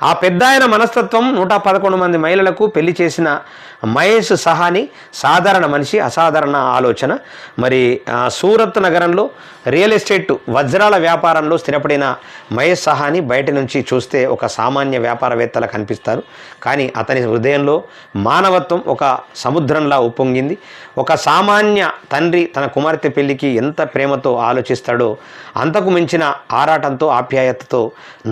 ఆ పెద్దాయన మనస్తత్వం 111 మంది మహిళలకు పెళ్లి చేసిన మహేష్ సహాని సాధారణ మనిషి, అసాధారణ ఆలోచన. మరి సూరత్ నగరంలో రియల్ ఎస్టేట్ వజ్రాల వ్యాపారంలో స్థిరపడిన మహేష్ సహాని బయట నుంచి చూస్తే ఒక సామాన్య వ్యాపారవేత్తలా కనిపిస్తారు. కానీ అతని హృదయంలో మానవత్వం ఒక సముద్రంలా ఉప్పొంగింది. ఒక సామాన్య తండ్రి తన కుమార్తె పెళ్లికి ఎంత ప్రేమతో ఆలోచిస్తాడో అంతకు మించిన ఆరాటంతో ఆప్యాయతతో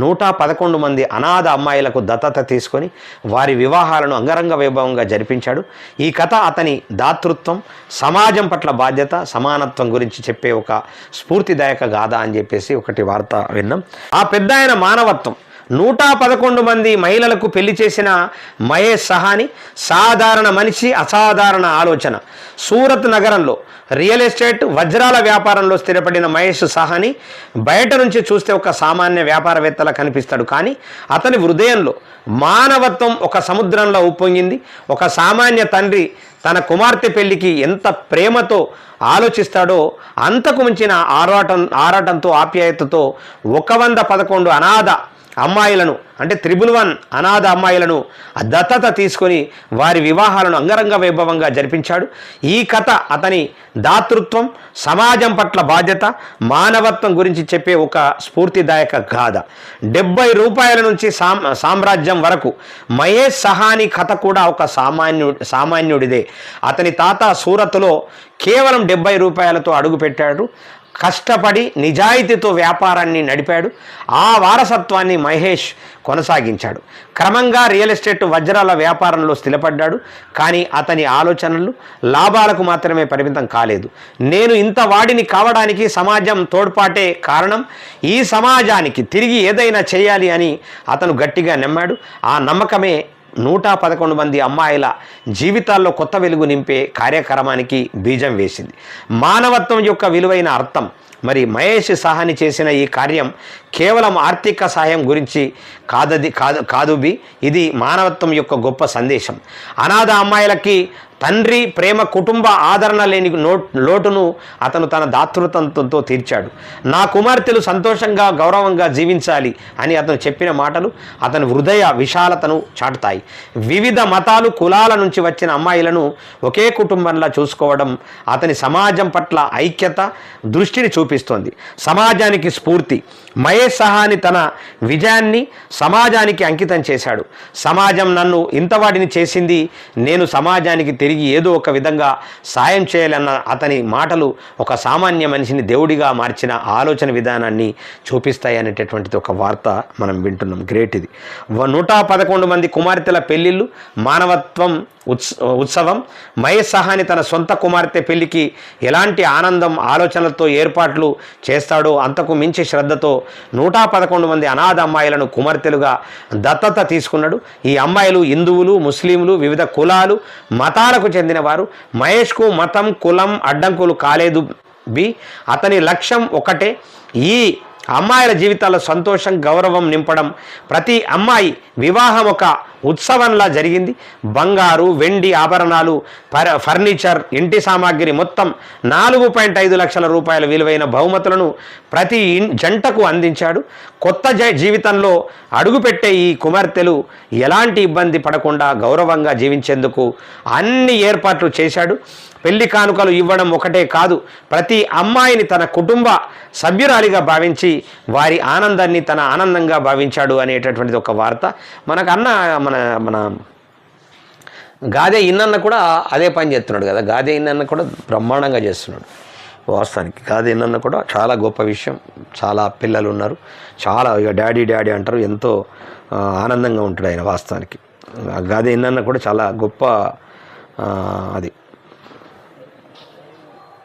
111 మంది అనాథ అమ్మాయిలకు దత్తత తీసుకొని వారి వివాహాలను అంగరంగ వైభవంగా జరిపించాడు. ఈ కథ అతని దాతృత్వం, సమాజం పట్ల బాధ్యత, సమానత్వం గురించి చెప్పే ఒక స్ఫూర్తిదాయక గాథ అని చెప్పేసి ఒకటి వార్త విన్నాం. ఆ పెద్దాయన మానవత్వం 111 మంది మహిళలకు పెళ్లి చేసిన మహేష్ సహాని సాధారణ మనిషి, అసాధారణ ఆలోచన. సూరత్ నగరంలో రియల్ ఎస్టేట్ వజ్రాల వ్యాపారంలో స్థిరపడిన మహేష్ సహాని బయట నుంచి చూస్తే ఒక సామాన్య వ్యాపారవేత్తలా కనిపిస్తాడు. కానీ అతని హృదయంలో మానవత్వం ఒక సముద్రంలో ఉప్పొంగింది. ఒక సామాన్య తండ్రి తన కుమార్తె పెళ్లికి ఎంత ప్రేమతో ఆలోచిస్తాడో అంతకు మించిన ఆరాటంతో ఆప్యాయతతో 111 అనాథ అమ్మాయిలను అంటే 111 అనాథ అమ్మాయిలను దత్తత తీసుకొని వారి వివాహాలను అంగరంగ వైభవంగా జరిపించాడు. ఈ కథ అతని దాతృత్వం, సమాజం పట్ల బాధ్యత, మానవత్వం గురించి చెప్పే ఒక స్ఫూర్తిదాయక గాథ. 70 రూపాయల నుంచి సామ్రాజ్యం వరకు మహేష్ సహాని కథ కూడా ఒక సామాన్యుడిదే. అతని తాత సూరత్లో కేవలం 70 రూపాయలతో అడుగుపెట్టాడు. కష్టపడి నిజాయితీతో వ్యాపారాన్ని నడిపాడు. ఆ వారసత్వాన్ని మహేష్ కొనసాగించాడు. క్రమంగా రియల్ ఎస్టేట్ వజ్రాల వ్యాపారంలో స్థిరపడ్డాడు. కానీ అతని ఆలోచనలు లాభాలకు మాత్రమే పరిమితం కాలేదు. నేను ఇంత వాడిని కావడానికి సమాజం తోడ్పాటే కారణం. ఈ సమాజానికి తిరిగి ఏదైనా చేయాలి అని అతను గట్టిగా నమ్మాడు. ఆ నమ్మకమే 111 మంది అమ్మాయిల జీవితాల్లో కొత్త వెలుగు నింపే కార్యక్రమానికి బీజం వేసింది. మానవత్వం యొక్క విలువైన అర్థం. మరి మహేష్ సహాని చేసిన ఈ కార్యం కేవలం ఆర్థిక సహాయం గురించి కాదు. ఇది మానవత్వం యొక్క గొప్ప సందేశం. అనాథ అమ్మాయిలకి తండ్రి ప్రేమ, కుటుంబ ఆదరణ లేని లోటును అతను తన దాతృత్వంతో తీర్చాడు. నా కుమార్తెలు సంతోషంగా, గౌరవంగా జీవించాలి అని అతను చెప్పిన మాటలు అతని హృదయ విశాలతను చాటుతాయి. వివిధ మతాలు, కులాల నుంచి వచ్చిన అమ్మాయిలను ఒకే కుటుంబంలా చూసుకోవడం అతని సమాజం పట్ల ఐక్యత దృష్టిని చూపిస్తోంది. సమాజానికి స్ఫూర్తి. మహేష్ సహాని తన విజయాన్ని సమాజానికి అంకితం చేశాడు. సమాజం నన్ను ఇంతవాడిని చేసింది, నేను సమాజానికి తిరిగి ఏదో ఒక విధంగా సాయం చేయాలన్న అతని మాటలు ఒక సామాన్య మనిషిని దేవుడిగా మార్చిన ఆలోచన విధానాన్ని చూపిస్తాయి అనేటటువంటిది ఒక వార్త మనం వింటున్నాం. గ్రేట్ ఇది. 111 మంది కుమార్తెల పెళ్లిళ్ళు మానవత్వం ఉత్సవం. మహేష్ సహాని తన సొంత కుమార్తె పెళ్లికి ఎలాంటి ఆనందం, ఆలోచనలతో ఏర్పాట్లు చేస్తాడో అంతకు మించి శ్రద్ధతో 111 మంది అనాథ అమ్మాయిలను కుమార్తెలుగా దత్తత తీసుకున్నాడు. ఈ అమ్మాయిలు హిందువులు, ముస్లింలు, వివిధ కులాలు, మతాలకు చెందినవారు. మహేష్కు మతం, కులం అడ్డంకులు కాలేదు. అతని లక్ష్యం ఒకటే, ఈ అమ్మాయిల జీవితాల్లో సంతోషం, గౌరవం నింపడం. ప్రతి అమ్మాయి వివాహం ఒక ఉత్సవంలా జరిగింది. బంగారు, వెండి ఆభరణాలు, ఫర్నిచర్, ఇంటి సామాగ్రి మొత్తం 4.5 లక్షల రూపాయల విలువైన బహుమతులను ప్రతి జంటకు అందించాడు. కొత్త జీవితంలో అడుగుపెట్టే ఈ కుమార్తెలు ఎలాంటి ఇబ్బంది పడకుండా గౌరవంగా జీవించేందుకు అన్ని ఏర్పాట్లు చేశాడు. పెళ్లి కానుకలు ఇవ్వడం ఒకటే కాదు, ప్రతి అమ్మాయిని తన కుటుంబ సభ్యురాలిగా భావించి వారి ఆనందాన్ని తన ఆనందంగా భావించాడు అనేటటువంటిది ఒక వార్త. మనకు మన గాదే ఇన్నన్న కూడా అదే పని చేస్తున్నాడు కదా. గాదే ఇన్నన్న కూడా బ్రహ్మాండంగా చేస్తున్నాడు. వాస్తవానికి గాదే ఇన్నన్న కూడా చాలా గొప్ప విషయం. చాలా పిల్లలు ఉన్నారు, చాలా ఇక డాడీ అంటారు, ఎంతో ఆనందంగా ఉంటాడు ఆయన. వాస్తవానికి గాదే ఇన్నన్న కూడా చాలా గొప్ప అది